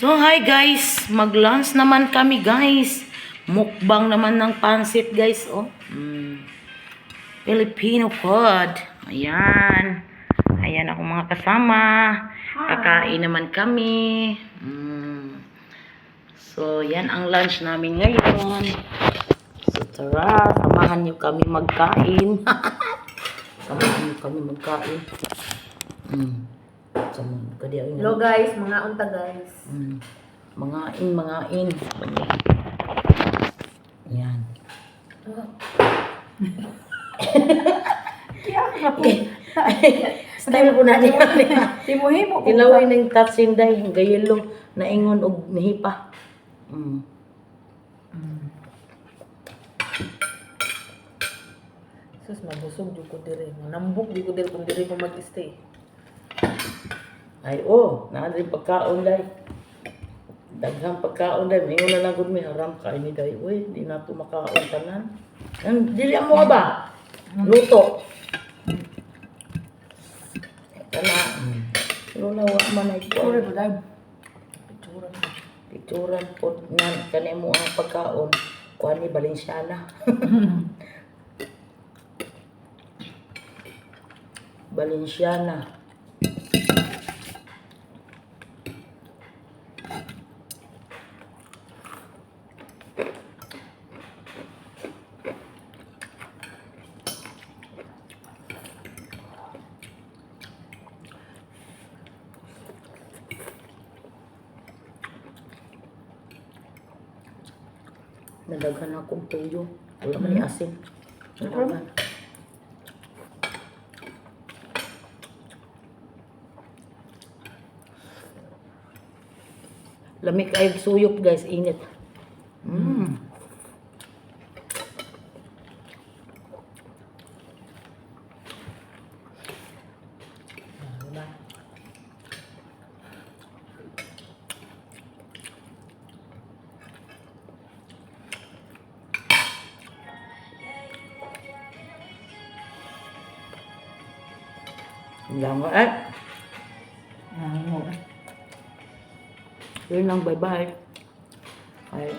So, hi guys. Mag-lunch naman kami, guys. Mukbang naman ng pansit, guys. Oh. Filipino food. Ayan. Ayan ako mga kasama. Kakain naman kami. So, yan ang lunch namin ngayon. So, tara. Samahan nyo kami magkain. Samahan nyo kami magkain. Hello guys, mga unta guys. Mangain. Yan. Style ko na niya. Timuhimo ko. Tilaway ng tatsinday. Gayelo. Naingon og nihipa. Sus, mabusog di ko dire. Manambok di ko dire kung dire ko mag-stay. Ay, naadri pagkaon day. Daghang pagkaon day. Mayroon na lang gud may haram kain ni day. Uy, di na to makaon tanan. Dili mo ba? Luto. Kana. Lula wa man ay ko. Ore ba dai? Picturan po nan kani mo ang pagkaon. Kuan ni Balenciana. Balenciana. Nadaghan akong tuyo. Wala man ni asin. Nadaghan. Lamig ay suyop guys, init. Lang Yun lang, bye-bye. Bye.